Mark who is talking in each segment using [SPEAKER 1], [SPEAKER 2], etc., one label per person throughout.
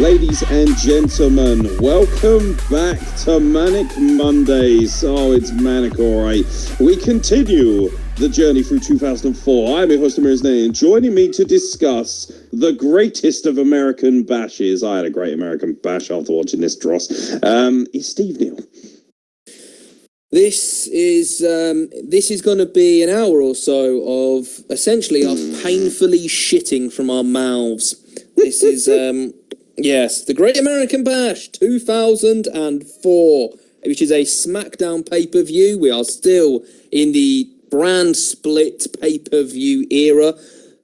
[SPEAKER 1] Ladies and gentlemen, welcome back to Manic Mondays. Oh, it's manic, alright. We continue the journey through 2004. I'm your host, Renee, and joining me to discuss the greatest of American bashes, I had a great American bash after watching this dross, is Steve Neal.
[SPEAKER 2] This is going to be an hour or so of essentially us painfully shitting from our mouths. This is, yes, the Great American Bash 2004, which is a SmackDown pay-per-view. We are still in the brand split pay-per-view era.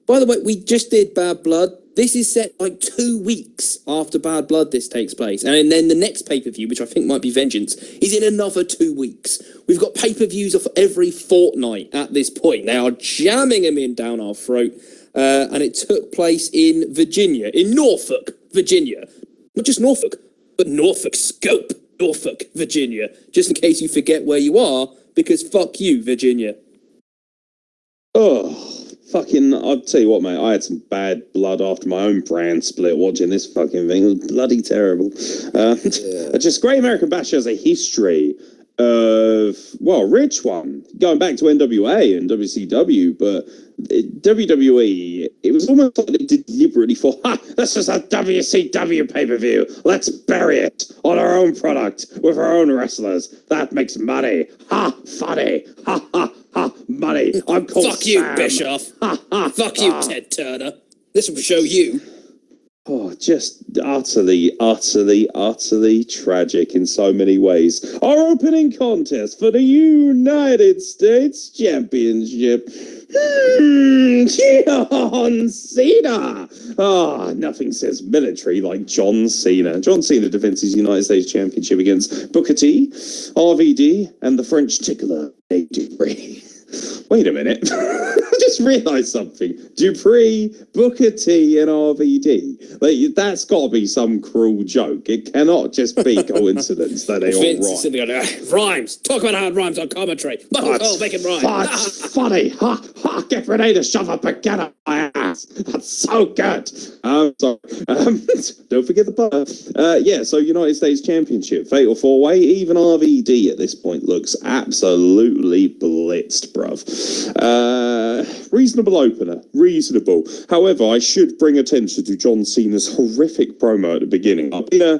[SPEAKER 2] By the way, we just did Bad Blood. This is set like 2 weeks after Bad Blood this takes place. And then the next pay-per-view, which I think might be Vengeance, is in another 2 weeks. We've got pay-per-views of every fortnight at this point. They are jamming them in down our throat. And it took place in Virginia, in Norfolk, Virginia. Not just Norfolk, but Norfolk Scope, Norfolk, Virginia. Just in case you forget where you are, because fuck you, Virginia.
[SPEAKER 1] Oh, fucking, I'll tell you what, mate, I had some bad blood after my own brand split watching this fucking thing. It was bloody terrible. Just Great American Bash has a history of, well, rich one, going back to NWA and WCW, but WWE, it was almost like they deliberately thought, this is a WCW pay-per-view, let's bury it on our own product with our own wrestlers. That makes money. Ha, funny. Ha, ha, ha, money. I'm called
[SPEAKER 2] Fuck you,
[SPEAKER 1] Sam.
[SPEAKER 2] Bischoff. Fuck you, Ted Turner. This will show you.
[SPEAKER 1] Oh, just utterly tragic in so many ways. Our opening contest for the United States Championship. John Cena! Ah, nothing says military like John Cena. John Cena defends his United States Championship against Booker T, RVD, and the French Tickler, Dupree. Wait a minute. I just realised something. Dupree, Booker T, and RVD. Like, that's got to be some cruel joke. It cannot just be coincidence that they all rhyme.
[SPEAKER 2] Rhymes. Talk about hard rhymes on commentary. Making rhymes.
[SPEAKER 1] That's funny. Ha, ha, get Renee to shove a baguette up my ass. That's so good. Sorry. Don't forget the butter. Yeah, so United States Championship, Fatal 4-Way. Even RVD at this point looks absolutely blitzed, bruv. Reasonable opener. Reasonable. However, I should bring attention to John Cena's horrific promo at the beginning. I've been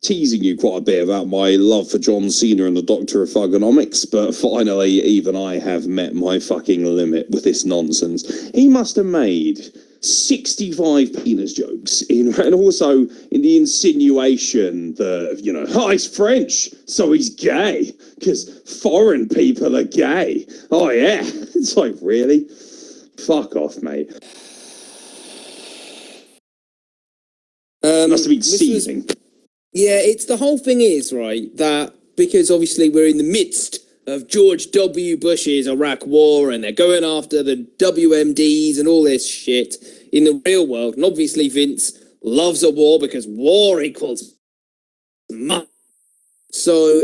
[SPEAKER 1] teasing you quite a bit about my love for John Cena and the Doctor of Thugonomics, but finally, even I have met my fucking limit with this nonsense. He must have made 65 penis jokes and also in the insinuation that, oh, he's French, so he's gay, because foreign people are gay. Oh, yeah. It's like, really? Fuck off, mate. Must have been seething.
[SPEAKER 2] Yeah, it's the whole thing is, right, that because obviously we're in the midst of George W. Bush's Iraq war and they're going after the WMDs and all this shit in the real world. And obviously Vince loves a war because war equals money. So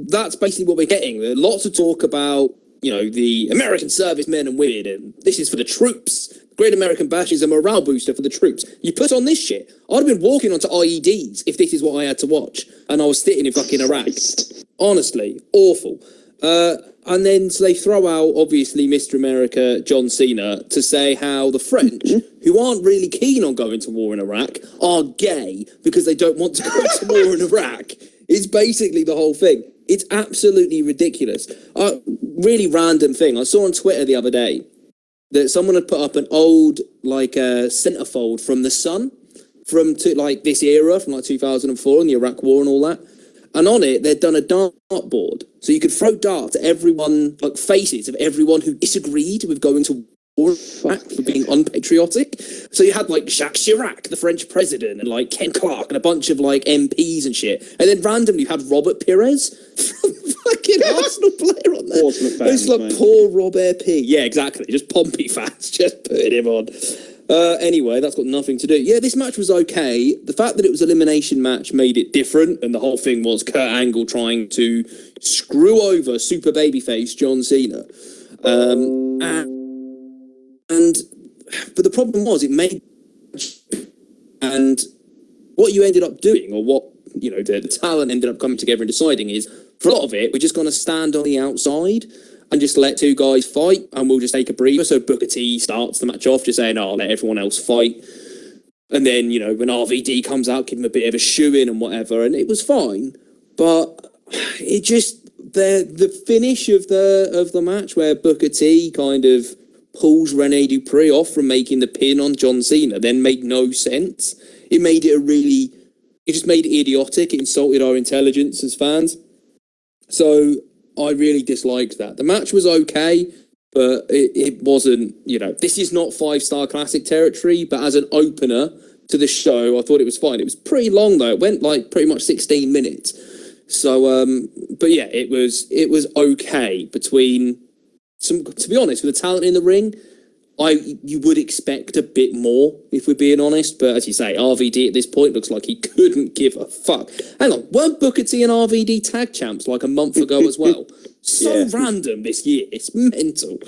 [SPEAKER 2] that's basically what we're getting. There's lots of talk about, the American servicemen and women, and this is for the troops. Great American Bash is a morale booster for the troops. You put on this shit, I'd have been walking onto IEDs if this is what I had to watch, and I was sitting in fucking Iraq. Honestly, awful. And then so they throw out, obviously, Mr. America, John Cena, to say how the French, who aren't really keen on going to war in Iraq, are gay because they don't want to go to war in Iraq. It's basically the whole thing. It's absolutely ridiculous. Really random thing. I saw on Twitter the other day that someone had put up an old, centerfold from The Sun, from this era, from 2004 and the Iraq War and all that. And on it, they'd done a dartboard. So you could throw darts at everyone, faces of everyone who disagreed with going to war for being unpatriotic. So you had, Jacques Chirac, the French president, and, Ken Clark, and a bunch of, MPs and shit. And then randomly you had Robert Pires from fucking Arsenal player on there. It's poor Robert P. Yeah, exactly. Just Pompey fans, just putting him on. Anyway, that's got nothing to do. Yeah, this match was okay. The fact that it was an elimination match made it different, and the whole thing was Kurt Angle trying to screw over super babyface John Cena. But the problem was it made, and what you ended up doing, or what, you know, the talent ended up coming together and deciding is, for a lot of it, we're just going to stand on the outside and just let two guys fight, and we'll just take a breather. So Booker T starts the match off just saying, "Oh, let everyone else fight." And then, you know, when RVD comes out, give him a bit of a shoe-in and whatever, and it was fine. But it just, the finish of the match where Booker T kind of pulls Renee Dupree off from making the pin on John Cena then made no sense. It made it it just made it idiotic. It insulted our intelligence as fans. So I really disliked that. The match was okay, but it wasn't, you know, this is not 5-star classic territory, but as an opener to the show, I thought it was fine. It was pretty long though. It went like pretty much 16 minutes. So, but yeah, it was okay between some, to be honest, with the talent in the ring, you would expect a bit more, if we're being honest, but as you say, RVD at this point looks like he couldn't give a fuck. Hang on, weren't Booker T and RVD tag champs like a month ago as well? So random this year, it's mental.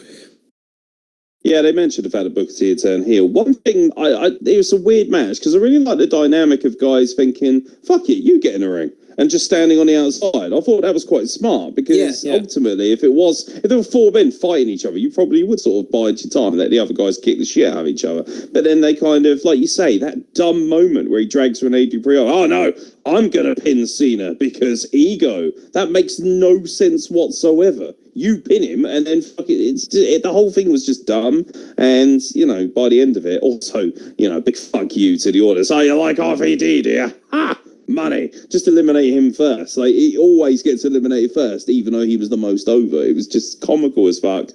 [SPEAKER 1] Yeah, they mentioned the fact that Booker T had turned heel. One thing, it was a weird match, because I really like the dynamic of guys thinking, fuck it, you get in the ring, and just standing on the outside. I thought that was quite smart, because ultimately, if there were 4 men fighting each other, you probably would sort of bide your time and let the other guys kick the shit out of each other. But then they kind of, like you say, that dumb moment where he drags Renee Dupree off, oh no, I'm going to pin Cena because ego. That makes no sense whatsoever. You pin him, and then the whole thing was just dumb. And, you know, by the end of it, also, you know, big fuck you to the audience. Oh, you like RVD, do you? Ha! Money. Just eliminate him first. Like, he always gets eliminated first, even though he was the most over. It was just comical as fuck.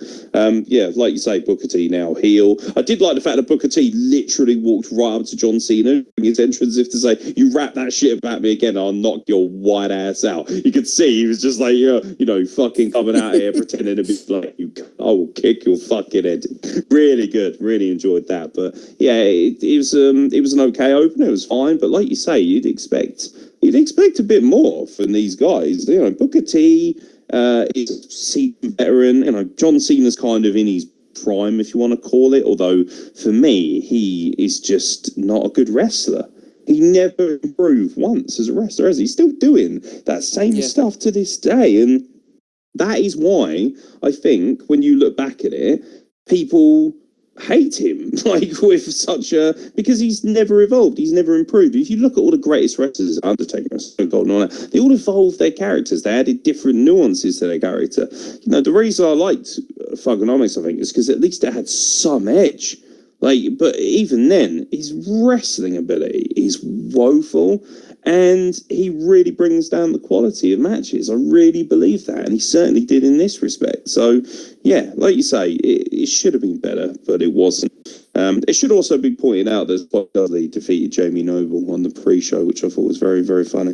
[SPEAKER 1] Yeah, like you say, Booker T now heel. I did like the fact that Booker T literally walked right up to John Cena in his entrance, if to say, you rap that shit about me again, I'll knock your white ass out. You could see he was just like, you know, fucking coming out here pretending to be like, I will kick your fucking head. Really good. Really enjoyed that. But yeah, it was an okay opener. It was fine. But like you say, you'd expect a bit more from these guys. You know, Booker T is a seasoned veteran. You know, John Cena's kind of in his prime, if you want to call it. Although, for me, he is just not a good wrestler. He never improved once as a wrestler, has he? He's still doing that same stuff to this day. And that is why I think when you look back at it, people hate him, like, with such a, because he's never evolved, he's never improved. If you look at all the greatest wrestlers, Undertaker, Stone Cold, and all that, they all evolved their characters. They added different nuances to their character. You know, the reason I liked Thugonomics, I think, is because at least it had some edge. Like, but even then, his wrestling ability is woeful, and he really brings down the quality of matches. I really believe that, and he certainly did in this respect. So, yeah, like you say, it should have been better, but it wasn't. It should also be pointed out that Dudley defeated Jamie Noble on the pre-show, which I thought was very, very funny.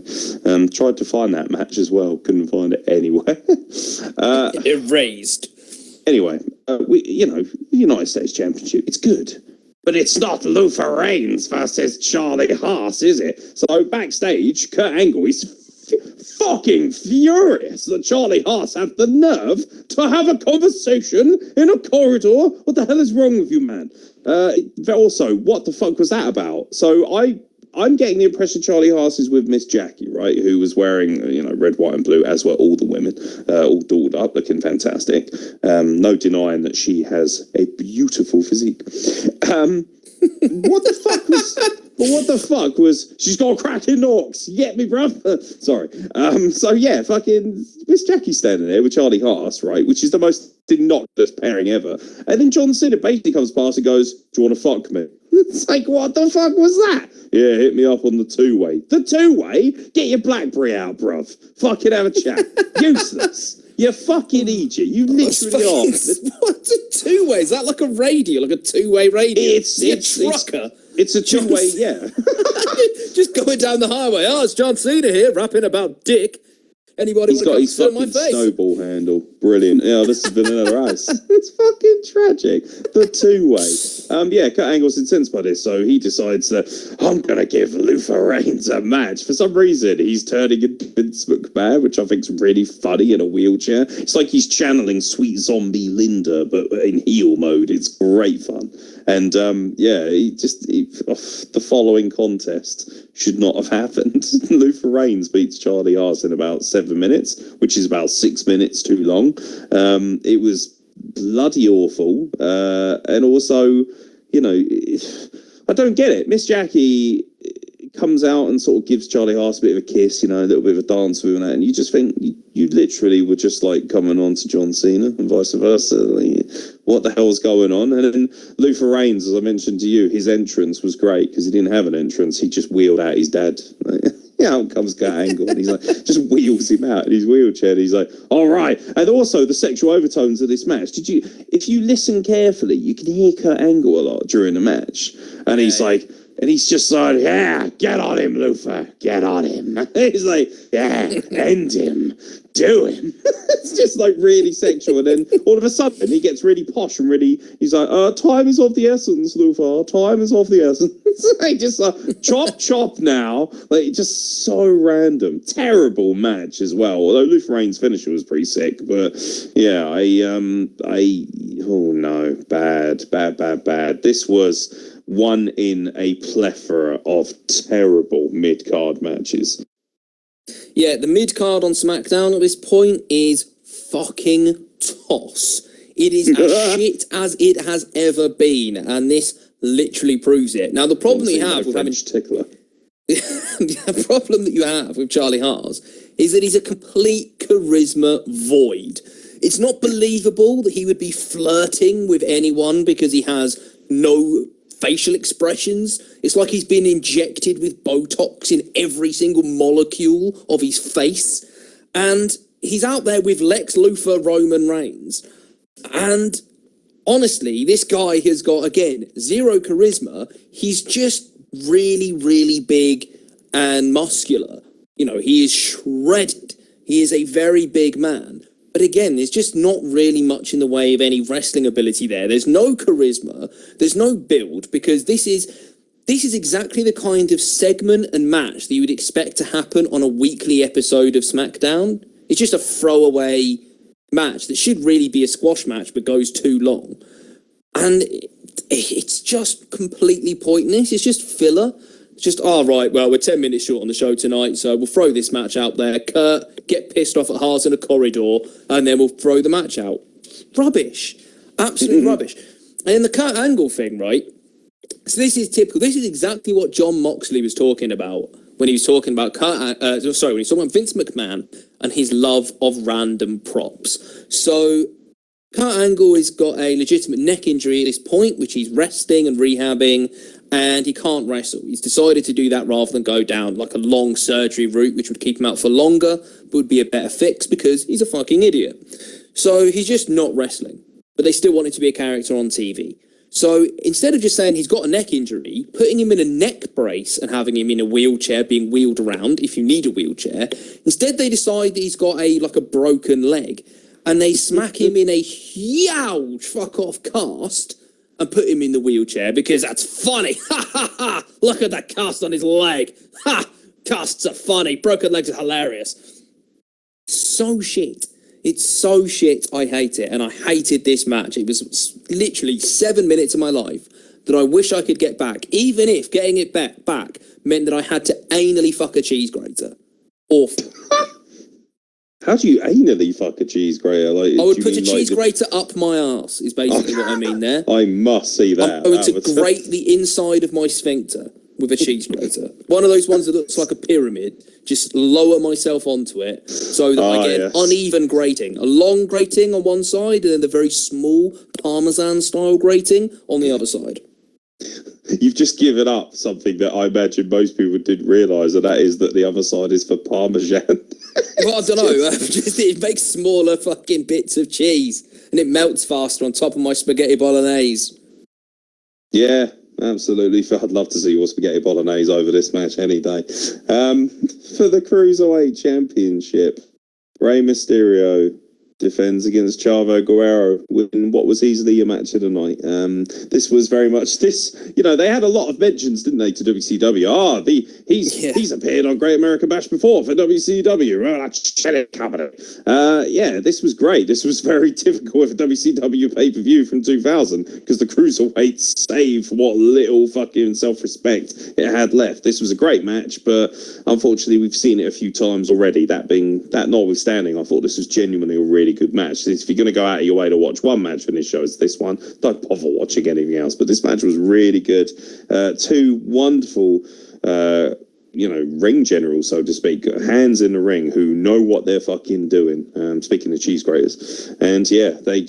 [SPEAKER 1] Tried to find that match as well, couldn't find it anywhere.
[SPEAKER 2] Erased.
[SPEAKER 1] Anyway, the United States Championship, it's good. But it's not Luthor Reigns versus Charlie Haas, is it? So backstage, Kurt Angle is fucking furious that Charlie Haas had the nerve to have a conversation in a corridor. What the hell is wrong with you, man? Also, what the fuck was that about? So I'm getting the impression Charlie Haas is with Miss Jackie, right? Who was wearing, red, white, and blue, as were all the women, all dolled up, looking fantastic. No denying that she has a beautiful physique. What the fuck was? She's got a crack in Norks. You get me, bruv? Sorry. So yeah, fucking Miss Jackie standing there with Charlie Haas, right? Which is the most innocuous pairing ever. And then John Cena basically comes past and goes, "Do you want to fuck me?" It's like, what the fuck was that? Yeah, hit me up on the two-way. The two-way? Get your BlackBerry out, bruv. Fucking have a chat. Useless. You fucking idiot. You literally are.
[SPEAKER 2] What's a two-way? Is that like a radio? Like a two-way radio? It's a trucker.
[SPEAKER 1] It's a two-way, yeah.
[SPEAKER 2] Just going down the highway. Oh, it's John Cena here, rapping about dick. Anybody
[SPEAKER 1] He's got his fucking snowball handle. Brilliant. Yeah, this has been another ice. It's fucking tragic. The two-way. Yeah, Kurt Angle's incensed by this, so he decides that I'm going to give Luthor Reigns a match. For some reason, he's turning into Vince McMahon, which I think's really funny in a wheelchair. It's like he's channeling Sweet Zombie Linda, but in heel mode. It's great fun. And, the following contest should not have happened. Luther Reigns beats Charlie Haas in about 7 minutes, which is about 6 minutes too long. It was bloody awful. And also, I don't get it. Miss Jackie comes out and sort of gives Charlie Haas a bit of a kiss, a little bit of a dance with him, and you just think you literally were just like coming on to John Cena and vice versa. Like, what the hell's going on? And then Luther Reigns, as I mentioned to you, his entrance was great because he didn't have an entrance. He just wheeled out his dad. Out comes Kurt Angle, and he's like, just wheels him out in his wheelchair. And he's like, all right. And also the sexual overtones of this match. If you listen carefully, you can hear Kurt Angle a lot during the match. And he's like, and he's just like, yeah, get on him, Luther, get on him. He's like, yeah, end him, do him. It's just like really sexual. And then all of a sudden he gets really posh and he's like, time is of the essence, Luther, time is of the essence. Like, just like, chop now. Like, just so random. Terrible match as well. Although Luther Reigns' finisher was pretty sick. But yeah, oh no, bad. This was one in a plethora of terrible mid-card matches.
[SPEAKER 2] Yeah, the mid-card on SmackDown at this point is fucking toss. It is as shit as it has ever been, and this literally proves it. Now, the problem that you have with
[SPEAKER 1] French Tickler.
[SPEAKER 2] The problem that you have with Charlie Haas is that he's a complete charisma void. It's not believable that he would be flirting with anyone because he has no facial expressions. It's like he's been injected with Botox in every single molecule of his face. And he's out there with Lex Luthor, Roman Reigns. And honestly, this guy has got, again, zero charisma. He's just really, really big and muscular. He is shredded. He is a very big man. But again, there's just not really much in the way of any wrestling ability there. There's no charisma. There's no build, because this is exactly the kind of segment and match that you would expect to happen on a weekly episode of SmackDown. It's just a throwaway match that should really be a squash match but goes too long. And it's just completely pointless. It's just filler. It's just, right, well, we're 10 minutes short on the show tonight, so we'll throw this match out there. Kurt, get pissed off at Haas in a corridor, and then we'll throw the match out. Rubbish. Absolute rubbish. And then the Kurt Angle thing, right? So this is typical. This is exactly what John Moxley was talking about when he was talking about when he was talking about Vince McMahon and his love of random props. So Kurt Angle has got a legitimate neck injury at this point, which he's resting and rehabbing, and he can't wrestle. He's decided to do that rather than go down like a long surgery route, which would keep him out for longer, but would be a better fix because he's a fucking idiot. So he's just not wrestling, but they still want him to be a character on TV. So instead of just saying he's got a neck injury, putting him in a neck brace and having him in a wheelchair being wheeled around if you need a wheelchair, instead they decide that he's got a broken leg, and they smack him in a huge fuck-off cast and put him in the wheelchair because that's funny. Ha ha ha! Look at that cast on his leg. Ha! Casts are funny. Broken legs are hilarious. So shit. It's so shit. I hate it. And I hated this match. It was literally 7 minutes of my life that I wish I could get back, even if getting it back meant that I had to anally fuck a cheese grater. Awful.
[SPEAKER 1] How do you anally fuck a cheese grater? Like,
[SPEAKER 2] I would put a cheese grater up my arse, is basically what I mean there.
[SPEAKER 1] I must see that.
[SPEAKER 2] I would to grate the inside of my sphincter with a cheese grater. One of those ones that looks like a pyramid. Just lower myself onto it so that I get an uneven grating. A long grating on one side and then the very small Parmesan-style grating on the other side.
[SPEAKER 1] You've just given up something that I imagine most people didn't realise, and that is that the other side is for Parmesan.
[SPEAKER 2] Well, I don't know. It makes smaller fucking bits of cheese and it melts faster on top of my spaghetti bolognese.
[SPEAKER 1] Yeah, absolutely. I'd love to see your spaghetti bolognese over this match any day. For the Cruiserweight Championship, Rey Mysterio defends against Chavo Guerrero in what was easily a match of the night. This was very much this. You know, they had a lot of mentions, didn't they, to WCW? He's appeared on Great American Bash before for WCW. Yeah, this was great. This was very typical of a WCW pay-per-view from 2000 because the cruiserweights saved what little fucking self-respect it had left. This was a great match, but unfortunately we've seen it a few times already. That notwithstanding, I thought this was genuinely a really good match. If you're going to go out of your way to watch one match from this show, it's this one. Don't bother watching anything else. But this match was really good. Two wonderful, ring generals, so to speak, hands in the ring who know what they're fucking doing. Speaking of cheese graters, and yeah, they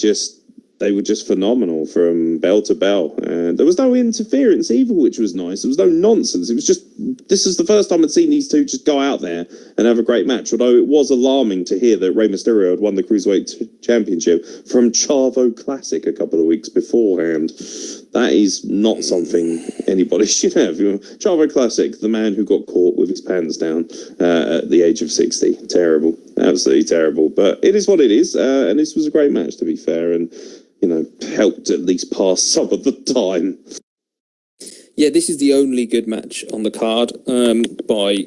[SPEAKER 1] were just phenomenal from bell to bell. And there was no interference either, which was nice. There was no nonsense. It was just, this is the first time I'd seen these two just go out there and have a great match. Although it was alarming to hear that Rey Mysterio had won the Cruiserweight Championship from Chavo Classic a couple of weeks beforehand. That is not something anybody should have. Chavo Classic, the man who got caught with his pants down at the age of 60. Terrible. Absolutely terrible. But it is what it is. And this was a great match, to be fair. And helped at least pass some of the time.
[SPEAKER 2] Yeah, this is the only good match on the card by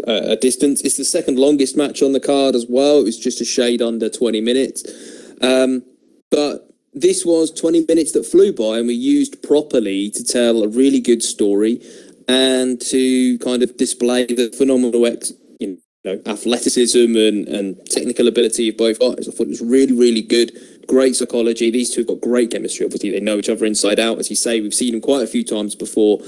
[SPEAKER 2] a distance. It's the second longest match on the card as well. It was just a shade under 20 minutes. But this was 20 minutes that flew by and we used properly to tell a really good story and to kind of display the phenomenal athleticism and technical ability of both guys. I thought it was really, really good. Great psychology. These two have got great chemistry. Obviously, they know each other inside out. As you say, we've seen them quite a few times before.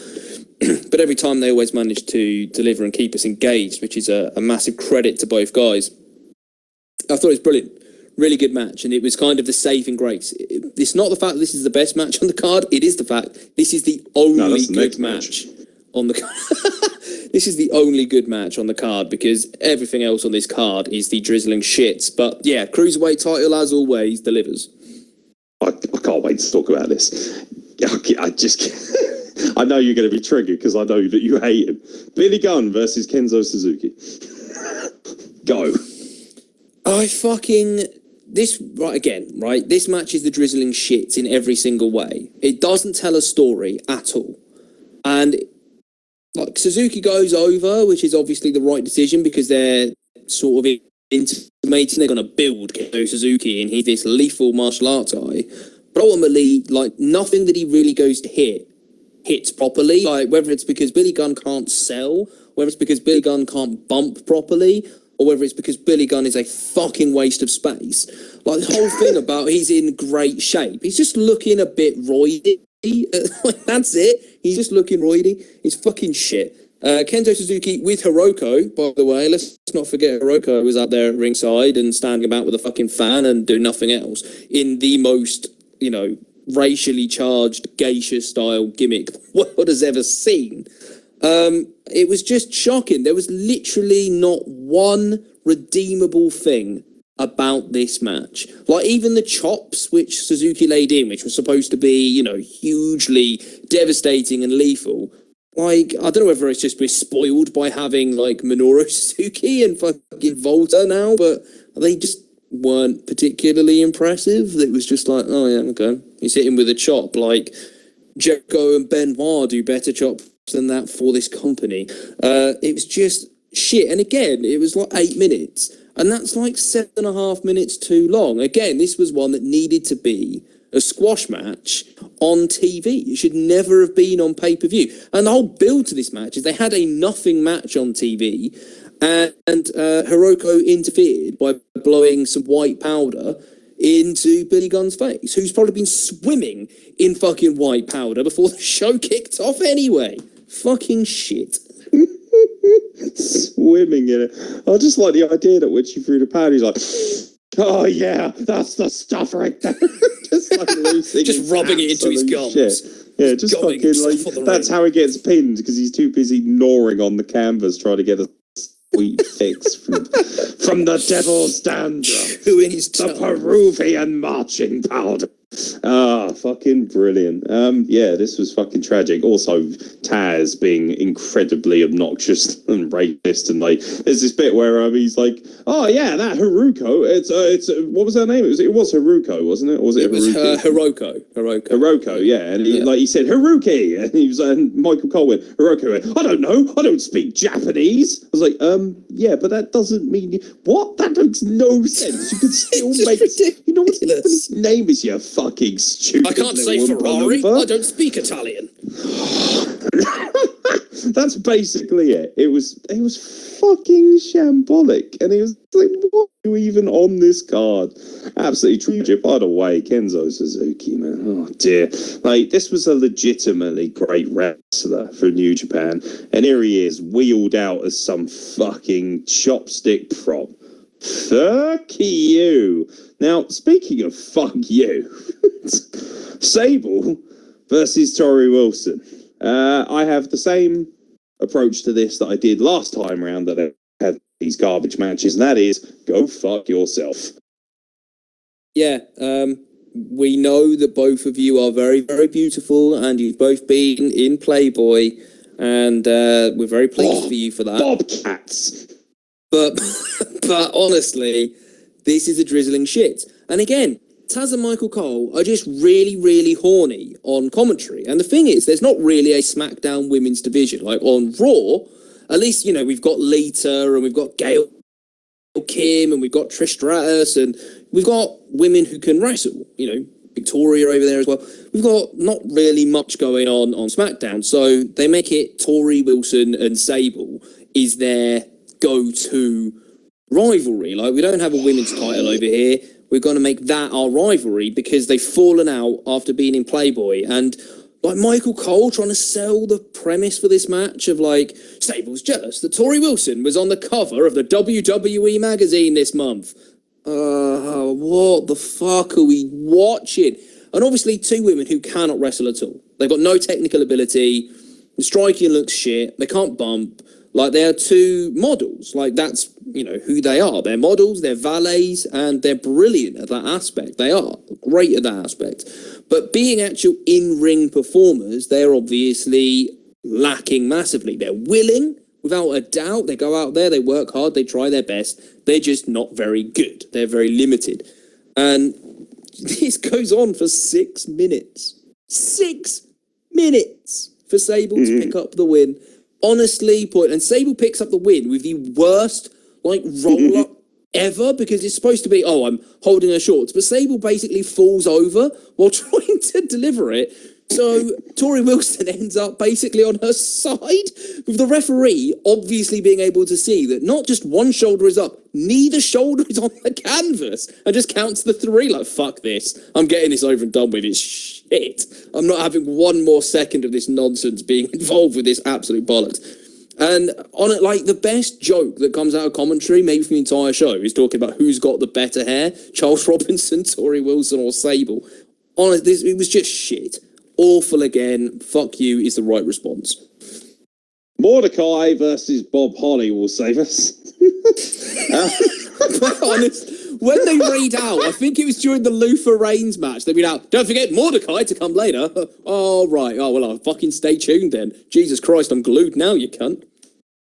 [SPEAKER 2] But every time they always manage to deliver and keep us engaged, which is a massive credit to both guys. I thought it was brilliant. Really good match. And it was kind of the saving grace. It's not the fact that this is the best match on the card. It is the fact this is the only good match on the card. This is the only good match on the card because everything else on this card is the drizzling shits. But yeah, Cruiserweight title, as always, delivers.
[SPEAKER 1] I can't wait to talk about this. I just I know you're going to be triggered because I know that you hate him. Billy Gunn versus Kenzo Suzuki. Go. This match is the drizzling shits in every single way. It doesn't tell a story at all. And like Suzuki goes over, which is obviously the right decision because they're sort of intimating they're going to build Kenzo Suzuki and he's this lethal martial arts guy. But ultimately, like nothing that he really goes to hits properly. Like whether it's because Billy Gunn can't sell, whether it's because Billy Gunn can't bump properly, or whether it's because Billy Gunn is a fucking waste of space. Like the whole thing about he's in great shape. He's just looking a bit roidy. That's it. He's just looking roidy. He's fucking shit. Kenzo Suzuki with Hiroko, by the way. Let's not forget Hiroko was out there at ringside and standing about with a fucking fan and doing nothing else in the most, racially charged geisha style gimmick the world has ever seen. It was just shocking. There was literally not one redeemable thing about this match. Like even the chops which Suzuki laid in, which was supposed to be, hugely devastating and lethal. Like, I don't know whether it's just we're spoiled by having like Minoru Suzuki and fucking Volta now, but they just weren't particularly impressive. It was just like, oh yeah, okay. He's hitting with a chop. Like Jericho and Benoit do better chops than that for this company. It was just shit. And again, it was like 8 minutes. And that's like 7.5 minutes too long. Again, this was one that needed to be a squash match on TV. It should never have been on pay-per-view. And the whole build to this match is they had a nothing match on TV and Hiroko interfered by blowing some white powder into Billy Gunn's face, who's probably been swimming in fucking white powder before the show kicked off anyway. Fucking shit. Swimming in it. I just like the idea that when she threw the powder, he's like, oh yeah, that's the stuff right there. Just like losing
[SPEAKER 2] just rubbing it into his gums.
[SPEAKER 1] Shit. Yeah, just fucking like, that's how he gets pinned because he's too busy gnawing on the canvas trying to get a sweet fix from the devil's dandruff.
[SPEAKER 2] Chewing his
[SPEAKER 1] the
[SPEAKER 2] tongue.
[SPEAKER 1] Peruvian marching powder. Fucking brilliant. Yeah, this was fucking tragic. Also, Taz being incredibly obnoxious and racist, and like, there's this bit where he's like, "Oh yeah, that Hiroko. It's what was her name? It was Hiroko, wasn't it? Or was it?
[SPEAKER 2] It was
[SPEAKER 1] Hiroko?
[SPEAKER 2] Hiroko.
[SPEAKER 1] Yeah, and he said Haruki, and he was and Michael Cole went Hiroko. Went, I don't know. I don't speak Japanese. I was like, yeah, but that doesn't mean what? That makes no sense. You can still make. You know what his name is? You fucking stupid.
[SPEAKER 2] I can't say Ferrari. I don't speak Italian.
[SPEAKER 1] That's basically it. It was fucking shambolic, and he was like, "What are you even on this card?" Absolutely tragic. By the way, Kenzo Suzuki, man, oh dear, like this was a legitimately great wrestler for New Japan, and here he is wheeled out as some fucking chopstick prop. Fuck you. Now, speaking of fuck you, Sable versus Torrie Wilson. I have the same approach to this that I did last time around that I had these garbage matches, and that is go fuck yourself.
[SPEAKER 2] Yeah, we know that both of you are very, very beautiful, and you've both been in Playboy, and we're very pleased for you for that.
[SPEAKER 1] Bobcats!
[SPEAKER 2] But honestly, this is a drizzling shit. And again, Taz and Michael Cole are just really, really horny on commentary. And the thing is, there's not really a SmackDown women's division. Like on Raw, at least, you know, we've got Lita and we've got Gail Kim and we've got Trish Stratus and we've got women who can wrestle, you know, Victoria over there as well. We've got not really much going on SmackDown. So they make it Torrie Wilson and Sable is their go-to rivalry. Like, we don't have a women's title over here. We're going to make that our rivalry because they've fallen out after being in Playboy. And like Michael Cole trying to sell the premise for this match of like, Sable's jealous that Torrie Wilson was on the cover of the WWE magazine this month. What the fuck are we watching? And obviously two women who cannot wrestle at all. They've got no technical ability. The striking looks shit. They can't bump. Like, they are two models. Like, that's, you know, who they are. They're models, they're valets, and they're brilliant at that aspect. They are great at that aspect. But being actual in-ring performers, they're obviously lacking massively. They're willing, without a doubt. They go out there, they work hard, they try their best. They're just not very good. They're very limited. And this goes on for 6 minutes. 6 minutes for Sable to pick up the win. Honestly, and Sable picks up the win with the worst, like, roll-up ever, because it's supposed to be, I'm holding her shorts, but Sable basically falls over while trying to deliver it, so Torrie Wilson ends up basically on her side, with the referee obviously being able to see that not just one shoulder is up, neither shoulder is on the canvas, and just counts the 3, like, fuck this, I'm getting this over and done with, it's shit. I'm not having one more second of this nonsense being involved with this absolute bollocks. And on it, like, the best joke that comes out of commentary, maybe from the entire show, is talking about who's got the better hair, Charles Robinson, Torrie Wilson, or Sable. Honestly, it was just shit. Awful again. Fuck you is the right response.
[SPEAKER 1] Mordecai versus Bob Holly will save us.
[SPEAKER 2] But honest, when they read out, I think it was during the Luthor Reigns match, they read out, don't forget Mordecai to come later. Oh, right. Oh, well, I'll fucking stay tuned then. Jesus Christ, I'm glued now, you cunt.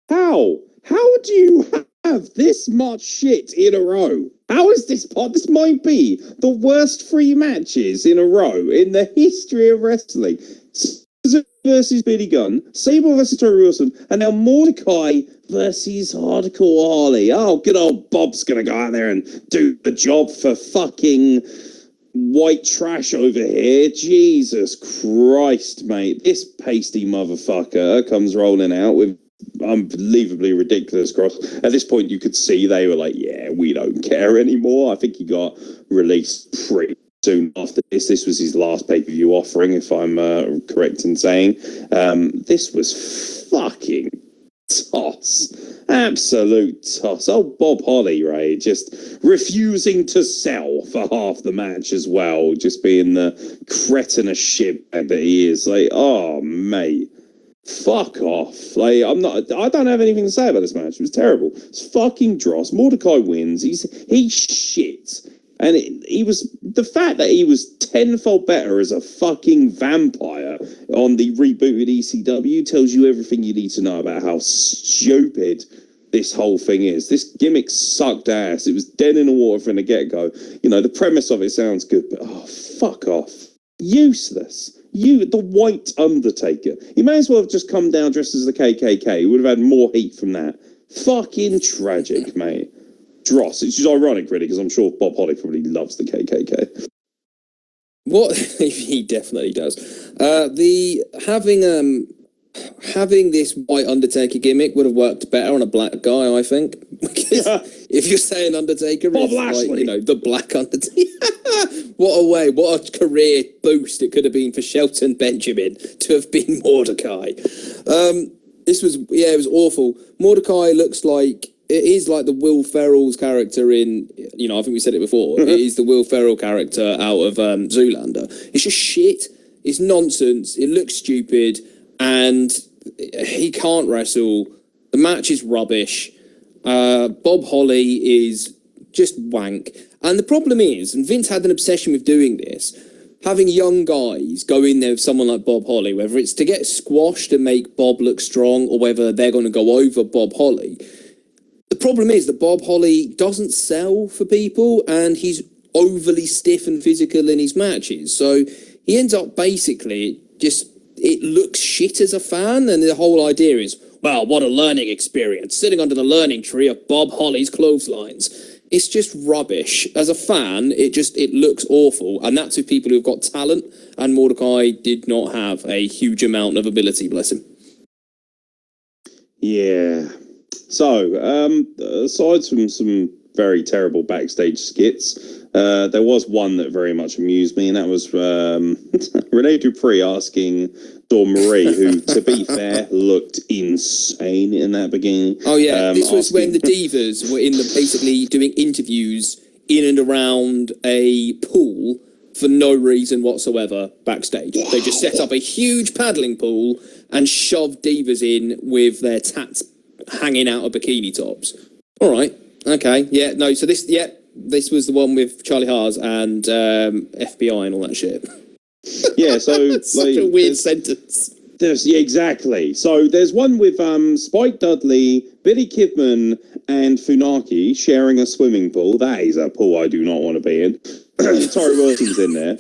[SPEAKER 1] How? How do you have this much shit in a row? How is this part? This might be the worst 3 matches in a row in the history of wrestling. Suzuki versus Billy Gunn, Sable versus Torrie Wilson, and now Mordecai versus Hardcore Harley. Oh, good old Bob's gonna go out there and do the job for fucking white trash over here. Jesus Christ, mate. This pasty motherfucker comes rolling out with unbelievably ridiculous cross. At this point, you could see they were like, yeah, we don't care anymore. I think he got released pretty soon after this. This was his last pay-per-view offering, if I'm correct in saying. This was fucking toss. Absolute toss. Oh, Bob Holly, right? Just refusing to sell for half the match as well. Just being the cretinous shitbag that he is. Like, oh, mate. Fuck off. Like, I don't have anything to say about this match. It was terrible. It's fucking dross. Mordecai wins. He's shit. And he was, the fact that he was tenfold better as a fucking vampire on the rebooted ECW tells you everything you need to know about how stupid this whole thing is. This gimmick sucked ass. It was dead in the water from the get-go. You know, the premise of it sounds good, but oh, fuck off. Useless. The white Undertaker. He may as well have just come down dressed as the KKK. He would have had more heat from that. Fucking tragic, mate. Dross. It's just ironic, really, because I'm sure Bob Holly probably loves the KKK.
[SPEAKER 2] What he definitely does. Having this white Undertaker gimmick would have worked better on a black guy, I think. Because if you're saying Undertaker,
[SPEAKER 1] Bob
[SPEAKER 2] is
[SPEAKER 1] Lashley.
[SPEAKER 2] like, you know, the black Undertaker. What a career boost it could have been for Shelton Benjamin to have been Mordecai. It was awful. Mordecai looks like, it is like the Will Ferrell's character in, you know, I think we said it before, it is the Will Ferrell character out of Zoolander. It's just shit. It's nonsense. It looks stupid. And he can't wrestle. The match is rubbish. Bob Holly is just wank. And the problem is, and Vince had an obsession with doing this, having young guys go in there with someone like Bob Holly, whether it's to get squashed and make Bob look strong or whether they're going to go over Bob Holly. The problem is that Bob Holly doesn't sell for people and he's overly stiff and physical in his matches. So he ends up basically just, it looks shit as a fan, and the whole idea is, well, what a learning experience, sitting under the learning tree of Bob Holly's clotheslines. It's just rubbish. As a fan, it looks awful, and that's with people who've got talent, and Mordecai did not have a huge amount of ability, bless him.
[SPEAKER 1] Yeah. So, aside from some very terrible backstage skits, there was one that very much amused me, and that was Renee Dupree asking Dawn Marie, who, to be fair, looked insane in that beginning.
[SPEAKER 2] Oh yeah, this was when the Divas were basically doing interviews in and around a pool for no reason whatsoever backstage. They just set up a huge paddling pool and shoved Divas in with their tats hanging out of bikini tops. All right, okay, yeah, no, so this was the one with Charlie Haas and FBI and all that shit.
[SPEAKER 1] Yeah, so
[SPEAKER 2] such a weird sentence.
[SPEAKER 1] Exactly. So there's one with Spike Dudley, Billy Kidman, and Funaki sharing a swimming pool. That is a pool I do not want to be in. Torrie Wilson's in there.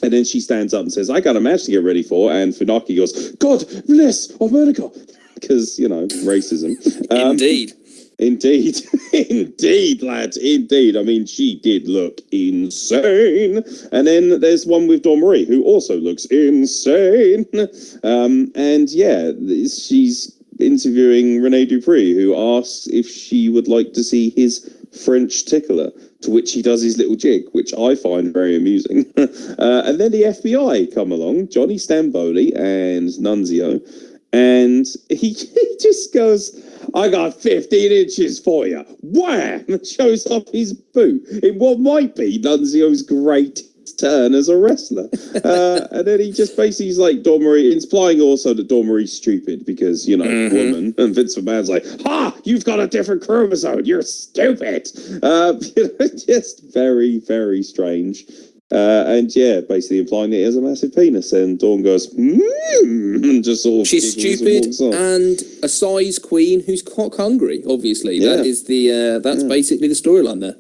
[SPEAKER 1] And then she stands up and says, I got a match to get ready for. And Funaki goes, God bless America. Because, you know, racism.
[SPEAKER 2] Indeed.
[SPEAKER 1] Indeed. Indeed, lads. Indeed. I mean, she did look insane. And then there's one with Dawn Marie, who also looks insane. And yeah, she's interviewing Renee Dupree, who asks if she would like to see his French Tickler, to which he does his little jig, which I find very amusing. And then the FBI come along, Johnny Stamboli and Nunzio, and he just goes, I got 15 inches for you. Wham! And shows off his boot in what might be Nunzio's great turn as a wrestler. And then he just basically is like, Dawn Marie, implying also that Dawn Marie's stupid because, you know, woman. And Vince McMahon's like, ha! You've got a different chromosome. You're stupid. You know, just very, very strange. And yeah, basically implying it as a massive penis, and Dawn goes, and just sort of
[SPEAKER 2] she's stupid and a size queen who's cock hungry. Obviously, yeah. That is that's basically the storyline there.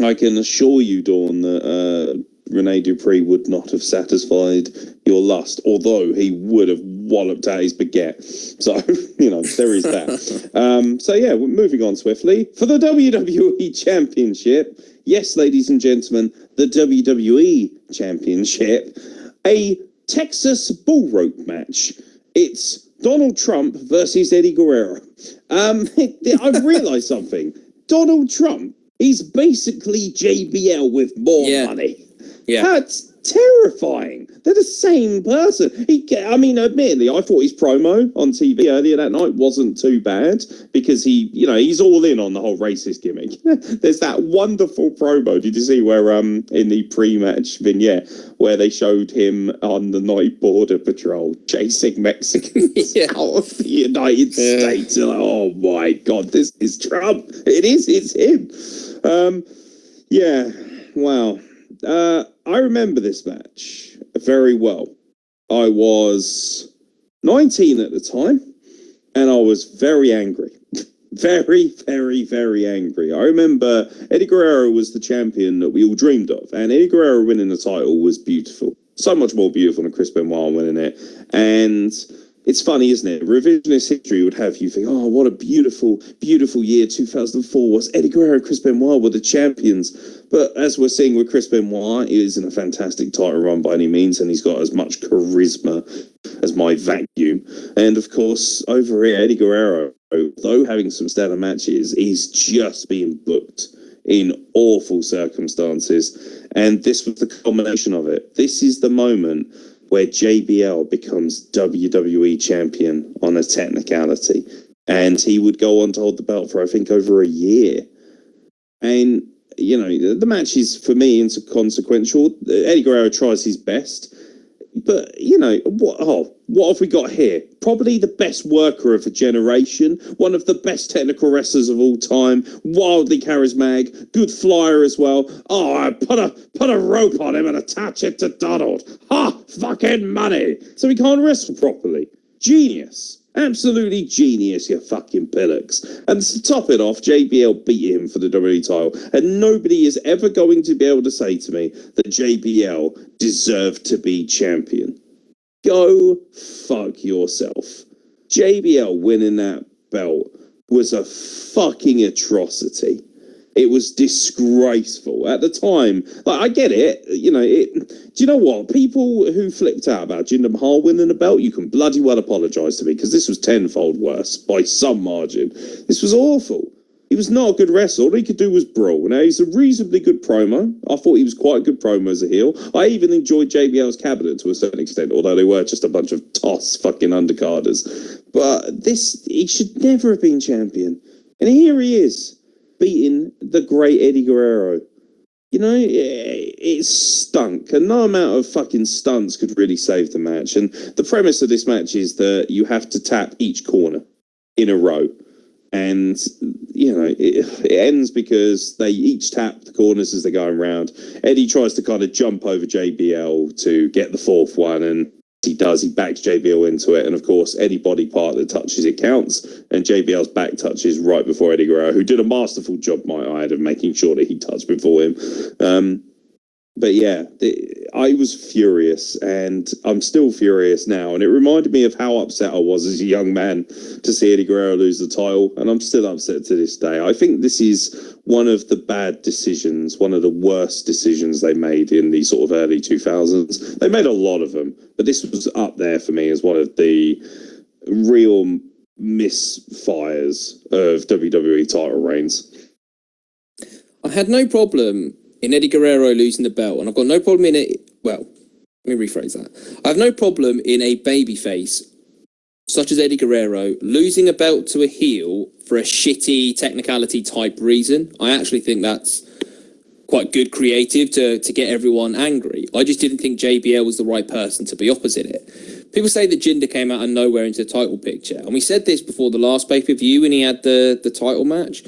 [SPEAKER 1] I can assure you, Dawn, that Renee Dupree would not have satisfied your lust, although he would have walloped out his baguette. So, you know, there is that. So yeah, we're moving on swiftly for the WWE Championship. Yes, ladies and gentlemen, the WWE Championship, a Texas bull rope match. It's Donald Trump versus Eddie Guerrero. I've realised something. Donald Trump, he's basically JBL with more money.
[SPEAKER 2] Yeah.
[SPEAKER 1] That's terrifying. They're the same person. I mean, admittedly, I thought his promo on TV earlier that night wasn't too bad because he's all in on the whole racist gimmick. There's that wonderful promo. Did you see where in the pre-match vignette where they showed him on the night border patrol chasing Mexicans out of the United States? Like, oh my God, this is Trump. It's him. Yeah. wow. I remember this match very well. I was 19 at the time, and I was very angry. Very, very, very angry. I remember Eddie Guerrero was the champion that we all dreamed of, and Eddie Guerrero winning the title was beautiful. So much more beautiful than Chris Benoit winning it. And it's funny, isn't it? Revisionist history would have you think, oh, what a beautiful, beautiful year 2004 was. Eddie Guerrero and Chris Benoit were the champions. But as we're seeing with Chris Benoit, he isn't a fantastic title run by any means, and he's got as much charisma as my vacuum. And of course, over here, Eddie Guerrero, though having some stellar matches, he's just being booked in awful circumstances. And this was the culmination of it. This is the moment where JBL becomes WWE champion on a technicality. And he would go on to hold the belt for, I think, over a year. And, you know, the match is, for me, inconsequential. Eddie Guerrero tries his best. But, you know, what have we got here? Probably the best worker of a generation, one of the best technical wrestlers of all time, wildly charismatic, good flyer as well. Oh, I put a rope on him and attach it to Donald. Ha! Fucking money! So he can't wrestle properly. Genius. Absolutely genius, you fucking pillocks. And to top it off, JBL beat him for the WWE title. And nobody is ever going to be able to say to me that JBL deserved to be champion. Go fuck yourself. JBL winning that belt was a fucking atrocity. It was disgraceful at the time. Like, I get it, you know. Do you know what? People who flipped out about Jinder Mahal winning the belt, you can bloody well apologise to me, because this was tenfold worse by some margin. This was awful. He was not a good wrestler. All he could do was brawl. Now, he's a reasonably good promo. I thought he was quite a good promo as a heel. I even enjoyed JBL's cabinet to a certain extent, although they were just a bunch of toss fucking undercarders. But he should never have been champion. And here he is, beating the great Eddie Guerrero. You know, it stunk, and no amount of fucking stunts could really save the match. And the premise of this match is that you have to tap each corner in a row. And, you know, it ends because they each tap the corners as they're going round. Eddie tries to kind of jump over JBL to get the fourth one, and he does. He backs JBL into it, and of course, any body part that touches it counts. And JBL's back touches right before Eddie Guerrero, who did a masterful job, might I add, of making sure that he touched before him. But yeah, I was furious, and I'm still furious now. And it reminded me of how upset I was as a young man to see Eddie Guerrero lose the title, and I'm still upset to this day. I think this is one of the bad decisions, one of the worst decisions they made in the sort of early 2000s. They made a lot of them, but this was up there for me as one of the real misfires of WWE title reigns.
[SPEAKER 2] I had no problem in Eddie Guerrero losing the belt, and I've got no problem in it. Well, let me rephrase that. I have no problem in a babyface such as Eddie Guerrero losing a belt to a heel for a shitty technicality type reason. I actually think that's quite good creative to get everyone angry. I just didn't think JBL was the right person to be opposite it. People say that Jinder came out of nowhere into the title picture, and we said this before the last pay-per-view when he had the title match.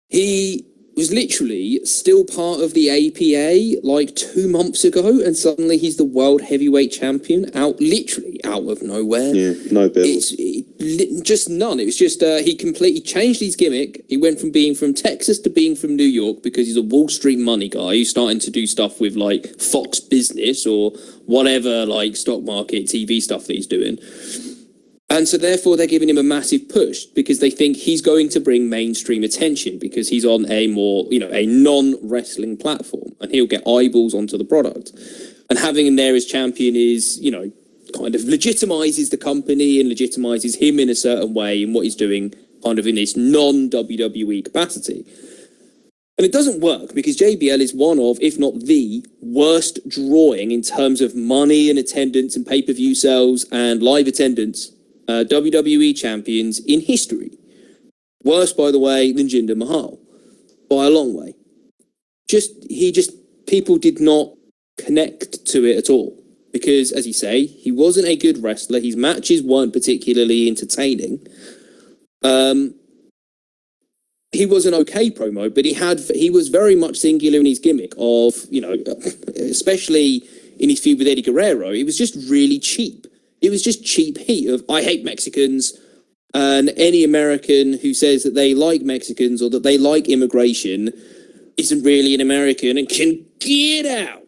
[SPEAKER 2] He was literally still part of the APA like 2 months ago, and suddenly he's the world heavyweight champion literally out of nowhere.
[SPEAKER 1] Yeah, no bill.
[SPEAKER 2] Just none. It was just he completely changed his gimmick. He went from being from Texas to being from New York because he's a Wall Street money guy who's starting to do stuff with like Fox Business or whatever, like stock market TV stuff that he's doing. And so therefore they're giving him a massive push because they think he's going to bring mainstream attention because he's on a more, a non-wrestling platform, and he'll get eyeballs onto the product. And having him there as champion is, kind of legitimizes the company and legitimizes him in a certain way in what he's doing kind of in this non-WWE capacity. And it doesn't work because JBL is one of, if not the worst drawing in terms of money and attendance and pay-per-view sales and live attendance WWE champions in history. Worse, by the way, than Jinder Mahal. By a long way. People did not connect to it at all. Because, as you say, he wasn't a good wrestler. His matches weren't particularly entertaining. he was an okay promo, but he was very much singular in his gimmick of, especially in his feud with Eddie Guerrero, it was just really cheap. It was just cheap heat of, I hate Mexicans, and any American who says that they like Mexicans or that they like immigration isn't really an American and can get out.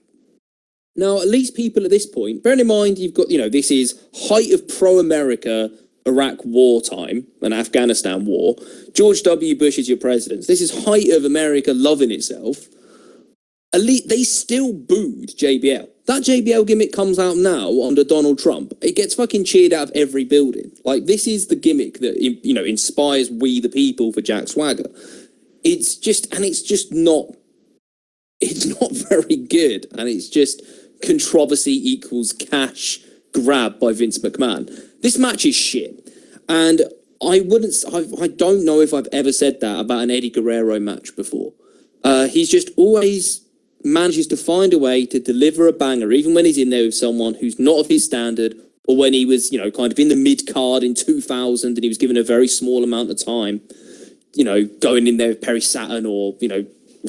[SPEAKER 2] Now, at least people at this point, bearing in mind, you've got, this is height of pro-America Iraq war time, an Afghanistan war. George W. Bush is your president. This is height of America loving itself. Elite, they still booed JBL. That JBL gimmick comes out now under Donald Trump. It gets fucking cheered out of every building. Like, this is the gimmick that, inspires we the people for Jack Swagger. It's not very good. And it's just controversy equals cash grab by Vince McMahon. This match is shit. And I don't know if I've ever said that about an Eddie Guerrero match before. He's just always manages to find a way to deliver a banger, even when he's in there with someone who's not of his standard, or when he was, kind of in the mid-card in 2000 and he was given a very small amount of time, going in there with Perry Saturn or,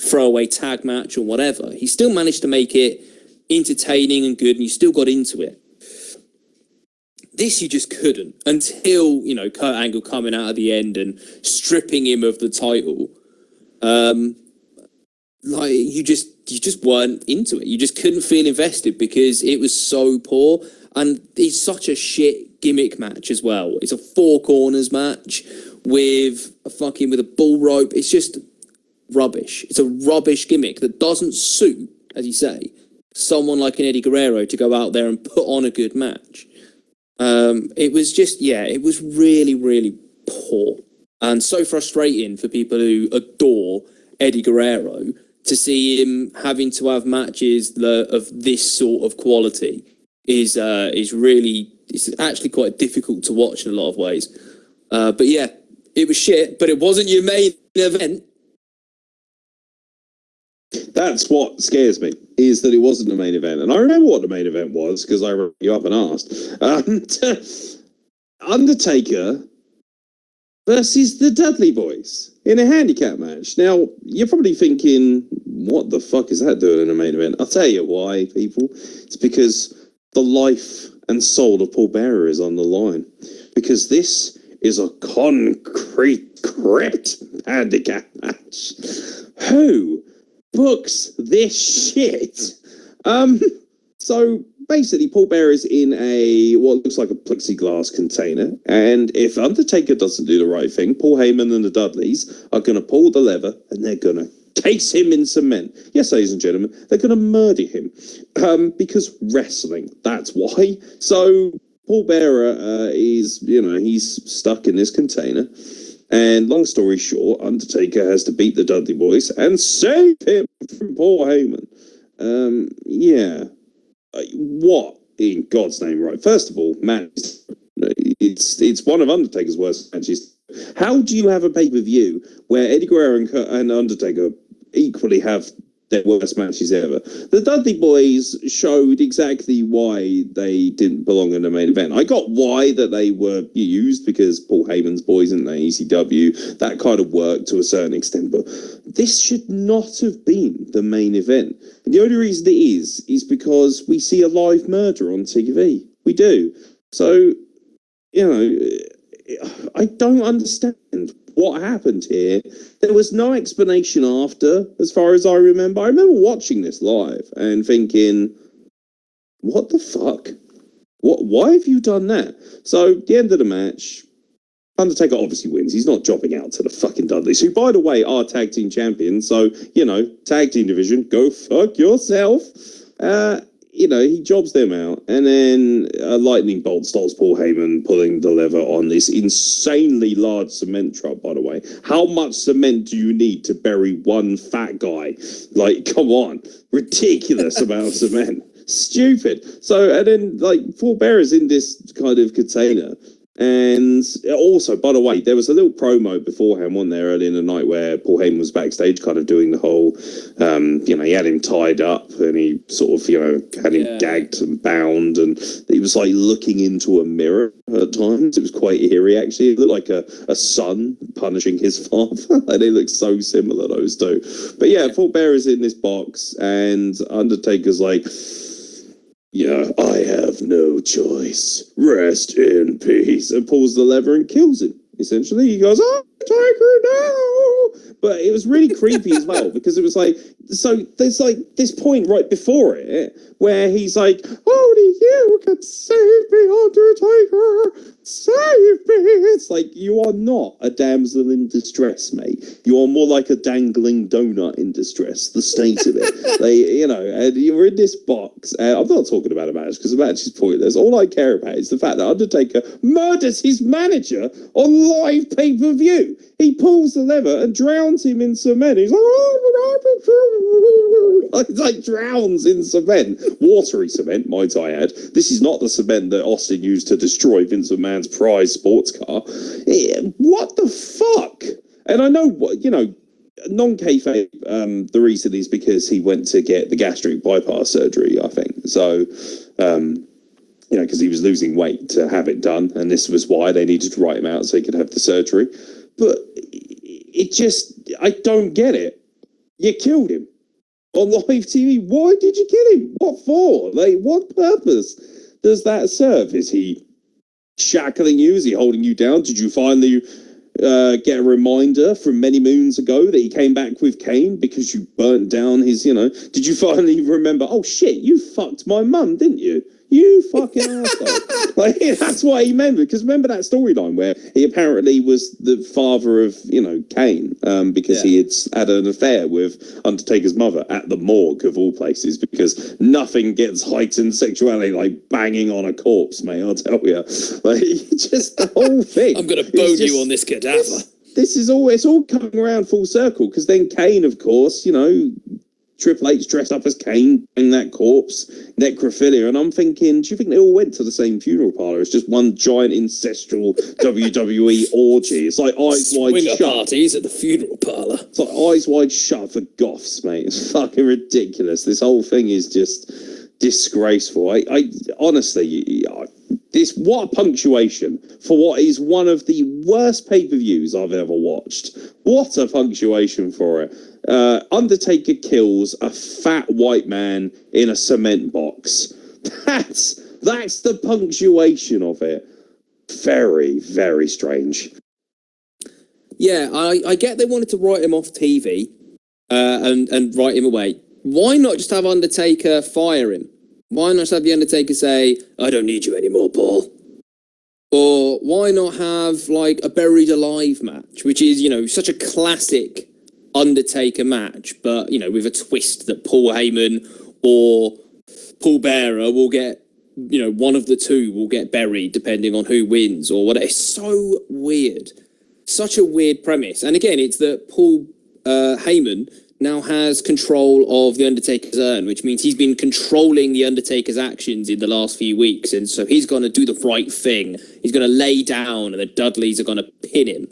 [SPEAKER 2] throwaway tag match or whatever. He still managed to make it entertaining and good, and you still got into it. This you just couldn't until, Kurt Angle coming out at the end and stripping him of the title. You just weren't into it. You just couldn't feel invested because it was so poor. And it's such a shit gimmick match as well. It's a 4 corners match with a bull rope. It's just rubbish. It's a rubbish gimmick that doesn't suit, as you say, someone like an Eddie Guerrero to go out there and put on a good match. It was really, really poor and so frustrating for people who adore Eddie Guerrero to see him having to have matches of this sort of quality is actually quite difficult to watch in a lot of ways. But yeah, it was shit, but it wasn't your main event.
[SPEAKER 1] That's what scares me, is that it wasn't the main event. And I remember what the main event was, because I rang you up and asked. Undertaker versus the Dudley Boyz in a handicap match. Now, you're probably thinking, what the fuck is that doing in a main event? I'll tell you why, people. It's because the life and soul of Paul Bearer is on the line. Because this is a concrete crypt handicap match. Who books this shit? So basically, Paul Bearer is in what looks like a plexiglass container, and if Undertaker doesn't do the right thing, Paul Heyman and the Dudleys are going to pull the lever and they're going to case him in cement. Yes, ladies and gentlemen, they're going to murder him because wrestling. That's why. So Paul Bearer is, he's stuck in this container. And long story short, Undertaker has to beat the Dudley Boyz and save him from Paul Heyman. What in God's name, right? First of all, man, it's one of Undertaker's worst matches. How do you have a pay-per-view where Eddie Guerrero and Undertaker equally have their worst matches ever? The Dudley Boyz showed exactly why they didn't belong in the main event. I got why that they were used, because Paul Heyman's boys in the ECW, that kind of worked to a certain extent, but this should not have been the main event. And the only reason it is because we see a live murder on TV. We do. So, I don't understand what happened here. There was no explanation after, as far as I remember. I remember watching this live and thinking, what the fuck? Why have you done that? So, the end of the match, Undertaker obviously wins. He's not dropping out to the fucking Dudleys, who, by the way, are tag team champions. So, tag team division, go fuck yourself. He jobs them out, and then a lightning bolt stops Paul Heyman pulling the lever on this insanely large cement truck, by the way. How much cement do you need to bury one fat guy? Like, come on. Ridiculous amount of cement. Stupid. So, and then, Paul Bearer's in this kind of container, And also, by the way, there was a little promo beforehand, wasn't there, early in the night where Paul Heyman was backstage kind of doing the whole, he had him tied up and he sort of, had him gagged and bound, and he was like looking into a mirror at times. It was quite eerie, actually. It looked like a son punishing his father. And they look so similar, those two. But yeah, Paul Bearer's in this box and Undertaker's like, yeah, I have no choice. Rest in peace. And pulls the lever and kills him, essentially. He goes, Undertaker, no! But it was really creepy as well, because it was like, so there's like this point right before it where he's like, only you can save me, Undertaker! Save me! It's like, you are not a damsel in distress, mate. You are more like a dangling donut in distress, the state of it. And you're in this box. And I'm not talking about a match, because the match is pointless. All I care about is the fact that Undertaker murders his manager on live pay-per-view. He pulls the lever and drowns him in cement. He's like, he's like drowns in cement. Watery cement, might I add. This is not the cement that Austin used to destroy Vince McMahon's prize sports car. What the fuck? And I know, non-kayfabe, the reason is because he went to get the gastric bypass surgery, I think. So, because he was losing weight to have it done, and this was why they needed to write him out so he could have the surgery. But I don't get it. You killed him on live TV. Why did you kill him? What for? Like, what purpose does that serve? Is he shackling you? Is he holding you down? Did you finally get a reminder from many moons ago that he came back with Kane because you burnt down his, did you finally remember, oh shit, you fucked my mum, didn't you? You fucking asshole. Like, that's what he meant, because remember that storyline where he apparently was the father of, Kane, because he had an affair with Undertaker's mother at the morgue of all places, because nothing gets heightened sexuality like banging on a corpse, mate, I'll tell you. Like, just the whole thing.
[SPEAKER 2] I'm going to bone you on this cadaver.
[SPEAKER 1] This is all, it's all coming around full circle, because then Kane, of course, Triple H dressed up as Kane, banging that corpse, necrophilia, and I'm thinking, do you think they all went to the same funeral parlour? It's just one giant incestual WWE orgy. It's like eyes wide shut.
[SPEAKER 2] Parties at the funeral parlour.
[SPEAKER 1] It's like eyes wide shut for goths, mate. It's fucking ridiculous. This whole thing is just disgraceful. I honestly, what a punctuation for what is one of the worst pay-per-views I've ever watched. What a punctuation for it. Undertaker kills a fat white man in a cement box. That's the punctuation of it. Very, very strange.
[SPEAKER 2] Yeah, I get they wanted to write him off TV and write him away. Why not just have Undertaker fire him? Why not just have the Undertaker say, I don't need you anymore, Paul? Or why not have, like, a buried alive match, which is, such a classic Undertaker match, but, with a twist that Paul Heyman or Paul Bearer will get, one of the two will get buried, depending on who wins or whatever. It's so weird. Such a weird premise. And again, it's that Paul Heyman now has control of the Undertaker's urn, which means he's been controlling the Undertaker's actions in the last few weeks, and so he's going to do the right thing. He's going to lay down, and the Dudleys are going to pin him.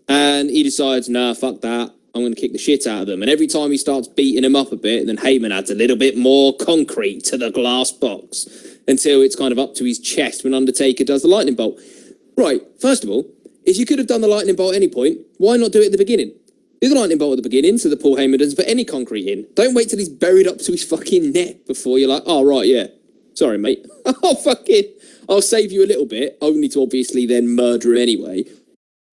[SPEAKER 2] And he decides, nah, fuck that. I'm going to kick the shit out of them. And every time he starts beating him up a bit, then Heyman adds a little bit more concrete to the glass box until it's kind of up to his chest when Undertaker does the lightning bolt. Right, first of all, if you could have done the lightning bolt at any point, why not do it at the beginning? Do the lightning bolt at the beginning so that Paul Heyman doesn't put any concrete in. Don't wait till he's buried up to his fucking neck before you're like, oh, right, yeah. Sorry, mate. I'll save you a little bit, only to obviously then murder him anyway.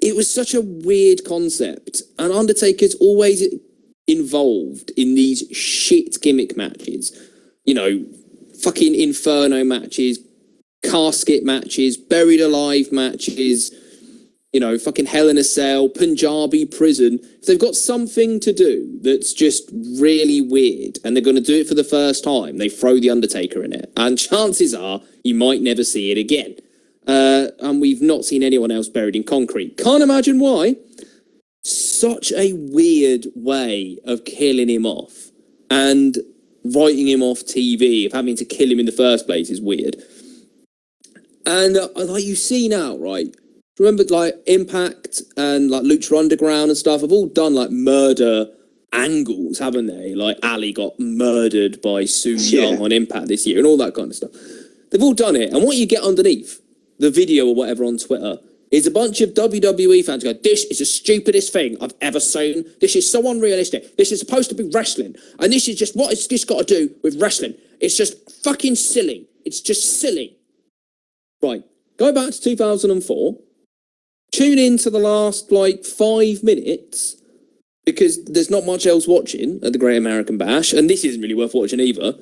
[SPEAKER 2] It was such a weird concept. And Undertaker's always involved in these shit gimmick matches. Fucking Inferno matches, casket matches, buried alive matches, fucking Hell in a Cell, Punjabi prison. If they've got something to do that's just really weird and they're going to do it for the first time, they throw the Undertaker in it. And chances are you might never see it again. And we've not seen anyone else buried in concrete. Can't imagine why. Such a weird way of killing him off. And writing him off TV, of having to kill him in the first place is weird. And like you see now, right? Remember, like Impact and like Lucha Underground and stuff have all done like murder angles, haven't they? Like Ali got murdered by Su Yung on Impact this year and all that kind of stuff. They've all done it. And what you get underneath the video or whatever on Twitter is a bunch of WWE fans go, this is the stupidest thing I've ever seen. This is so unrealistic. This is supposed to be wrestling. And this is just, what has this got to do with wrestling? It's just fucking silly. It's just silly. Right. Go back to 2004. Tune in to the last, 5 minutes, because there's not much else watching at the Great American Bash, and this isn't really worth watching either.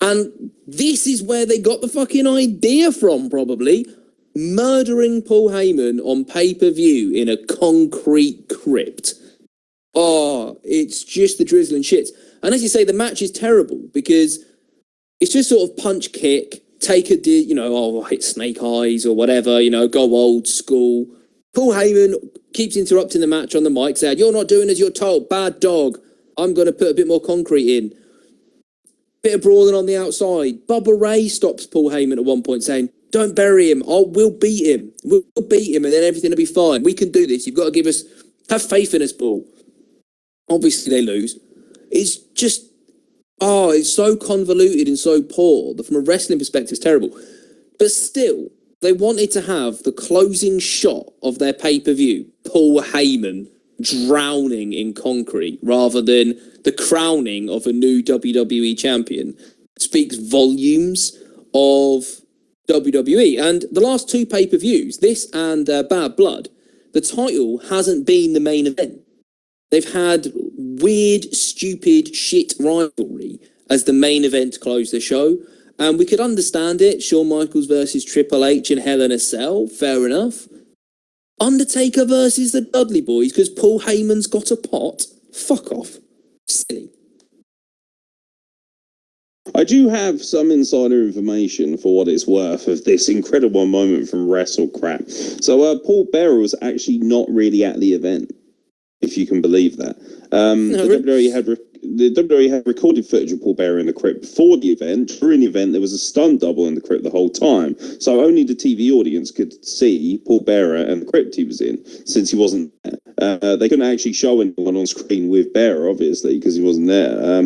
[SPEAKER 2] And this is where they got the fucking idea from, probably. Murdering Paul Heyman on pay-per-view in a concrete crypt. Oh, it's just the drizzling shits. And as you say, the match is terrible, because it's just sort of punch kick, take a, hit Snake Eyes or whatever, go old school. Paul Heyman keeps interrupting the match on the mic, saying, you're not doing as you're told, bad dog. I'm going to put a bit more concrete in. Bit of brawling on the outside. Bubba Ray stops Paul Heyman at one point, saying, don't bury him. We'll beat him. We'll beat him and then everything will be fine. We can do this. You've got to have faith in us, Paul. Obviously they lose. It's just, it's so convoluted and so poor that from a wrestling perspective it's terrible. But still, they wanted to have the closing shot of their pay-per-view, Paul Heyman drowning in concrete, rather than the crowning of a new WWE champion. Speaks volumes of WWE. And the last two pay-per-views, this and Bad Blood, the title hasn't been the main event. They've had weird, stupid, shit rivalry as the main event to close the show. And we could understand it. Shawn Michaels versus Triple H in Hell in a Cell. Fair enough. Undertaker versus the Dudley Boys because Paul Heyman's got a pot. Fuck off. Silly.
[SPEAKER 1] I do have some insider information for what it's worth of this incredible moment from Wrestle crap. So Paul Bearer was actually not really at the event, if you can believe that. The WWE had recorded footage of Paul Bearer in the crypt before the event. During the event, there was a stunt double in the crypt the whole time. So only the TV audience could see Paul Bearer and the crypt he was in, since he wasn't there. They couldn't actually show anyone on screen with Bearer, obviously, because he wasn't there.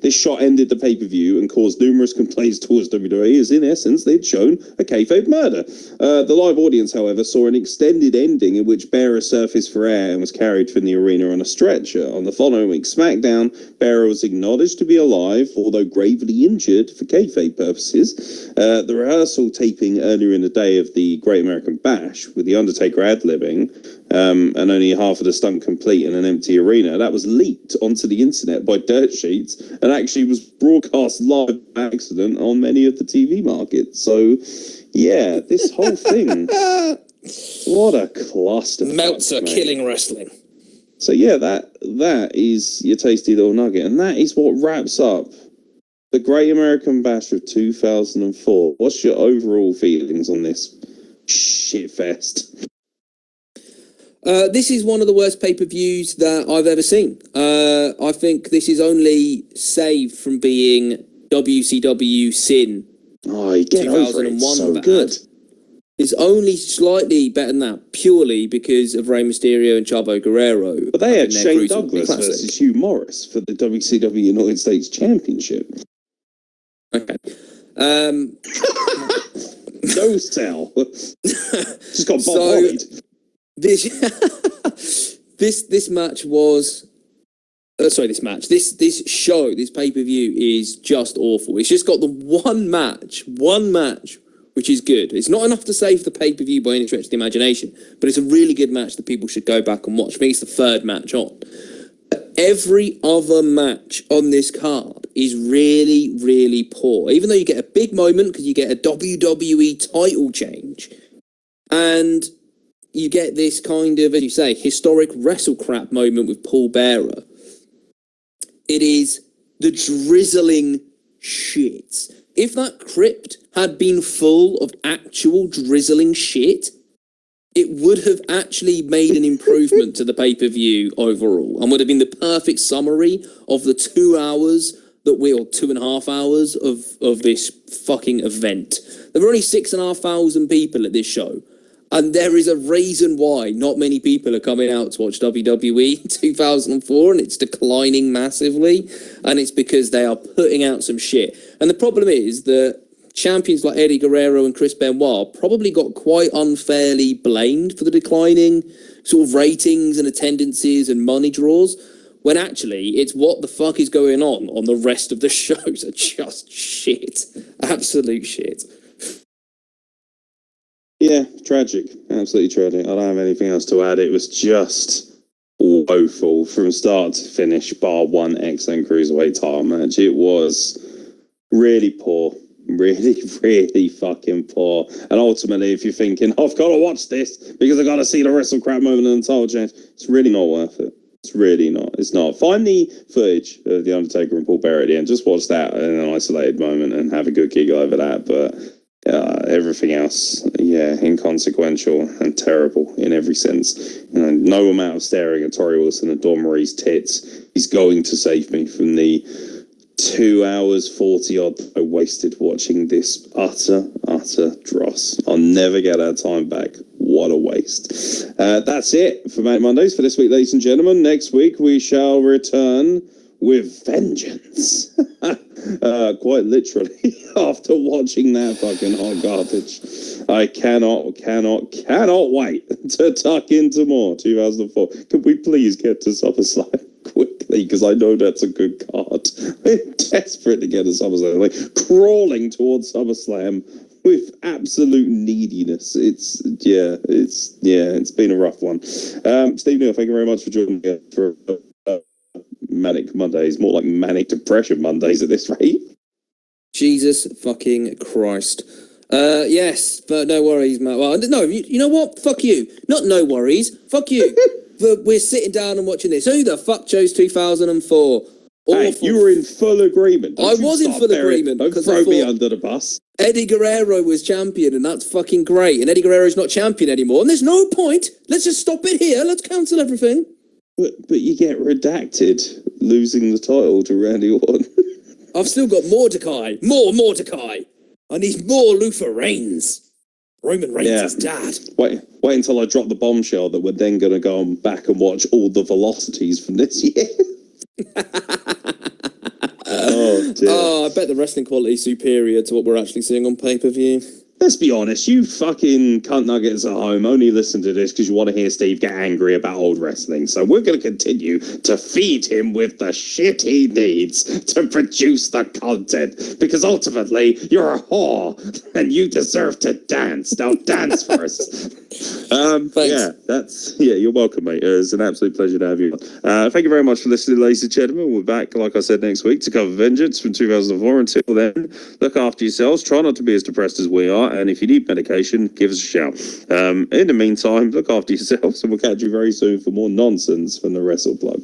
[SPEAKER 1] This shot ended the pay-per-view and caused numerous complaints towards WWE, as in essence, they'd shown a kayfabe murder. The live audience, however, saw an extended ending in which Bearer surfaced for air and was carried from the arena on a stretcher. On the following week's SmackDown, Bearer was acknowledged to be alive, although gravely injured for kayfabe purposes. The rehearsal taping earlier in the day of the Great American Bash, with the Undertaker ad-libbing, and only half of the stunt complete in an empty arena, that was leaked onto the internet by dirt sheets and actually was broadcast live by accident on many of the TV markets. So, yeah, this whole thing, what a cluster.
[SPEAKER 2] Meltzer killing wrestling.
[SPEAKER 1] So yeah, that is your tasty little nugget, and that is what wraps up the Great American Bash of 2004. What's your overall feelings on this shitfest?
[SPEAKER 2] This is one of the worst pay-per-views that I've ever seen. I think this is only saved from being WCW Sin.
[SPEAKER 1] Oh, you get 2001 over it. So bad. Good.
[SPEAKER 2] It's only slightly better than that, purely because of Rey Mysterio and Chavo Guerrero.
[SPEAKER 1] But they had Shane Douglas versus Hugh Morris for the WCW United States Championship.
[SPEAKER 2] Okay.
[SPEAKER 1] No sell. Just got Bob
[SPEAKER 2] This match was... This show, this pay-per-view is just awful. It's just got the one match, which is good. It's not enough to save the pay-per-view by any stretch of the imagination, but it's a really good match that people should go back and watch. I think it's the third match on. Every other match on this card is really, really poor. Even though you get a big moment because you get a WWE title change, and you get this kind of, as you say, historic wrestle crap moment with Paul Bearer. It is the drizzling shit. If that crypt had been full of actual drizzling shit, it would have actually made an improvement to the pay-per-view overall and would have been the perfect summary of the 2 hours that wheeled 2.5 hours of this fucking event. There were only 6,500 people at this show. And there is a reason why not many people are coming out to watch WWE in 2004, and it's declining massively. And it's because they are putting out some shit. And the problem is that champions like Eddie Guerrero and Chris Benoit probably got quite unfairly blamed for the declining sort of ratings and attendances and money draws, when actually it's what the fuck is going on the rest of the shows are just shit. Absolute shit.
[SPEAKER 1] Yeah, tragic. Absolutely tragic. I don't have anything else to add. It was just woeful from start to finish, bar one excellent cruiserweight title match. It was really poor. Really, really fucking poor. And ultimately, if you're thinking, I've got to watch this because I've got to see the Wrestle crap moment and the title change, it's really not worth it. It's really not. It's not. Find the footage of The Undertaker and Paul Bearer at the end. Just watch that in an isolated moment and have a good giggle over that. But everything else, yeah, inconsequential and terrible in every sense. You know, no amount of staring at Torrie Wilson and Dawn Marie's tits is going to save me from the 2 hours 40 odd I wasted watching this utter dross. I'll never get our time back. What a waste. That's it for Manic Mondays for this week, ladies and gentlemen. Next week we shall return with vengeance. Quite literally, after watching that fucking hot garbage. I cannot wait to tuck into more 2004. Could we please get to SummerSlam quickly? Because I know that's a good card. I'm desperate to get to SummerSlam. Like, crawling towards SummerSlam with absolute neediness. It's been a rough one. Steve Neal, thank you very much for joining me for Manic Mondays, more like Manic Depression Mondays at this rate.
[SPEAKER 2] Jesus fucking Christ. Yes, but no worries, Matt. Well, no, you know what? Fuck you. Not no worries. Fuck you. But we're sitting down and watching this. Who the fuck chose 2004?
[SPEAKER 1] Hey, you were in full agreement.
[SPEAKER 2] I was in full agreement.
[SPEAKER 1] Don't throw me under the bus.
[SPEAKER 2] Eddie Guerrero was champion, and that's fucking great. And Eddie Guerrero's not champion anymore, and there's no point. Let's just stop it here. Let's cancel everything.
[SPEAKER 1] But you get redacted losing the title to Randy Orton.
[SPEAKER 2] I've still got Mordecai. More Mordecai. I need more Luthor Reigns. Roman Reigns' dad.
[SPEAKER 1] Wait until I drop the bombshell that we're then going to go on back and watch all the velocities from this year. Oh, dear.
[SPEAKER 2] Oh, I bet the wrestling quality is superior to what we're actually seeing on pay-per-view.
[SPEAKER 1] Let's be honest, you fucking cunt nuggets at home only listen to this because you want to hear Steve get angry about old wrestling. So we're going to continue to feed him with the shit he needs to produce the content. Because ultimately, you're a whore and you deserve to dance. Now dance for us. You're welcome, mate. It's an absolute pleasure to have you on. Thank you very much for listening, ladies and gentlemen. We're back, like I said, next week to cover Vengeance from 2004. Until then, look after yourselves. Try not to be as depressed as we are. And if you need medication, give us a shout. In the meantime, look after yourselves, and we'll catch you very soon for more nonsense from the Wrestle Plug.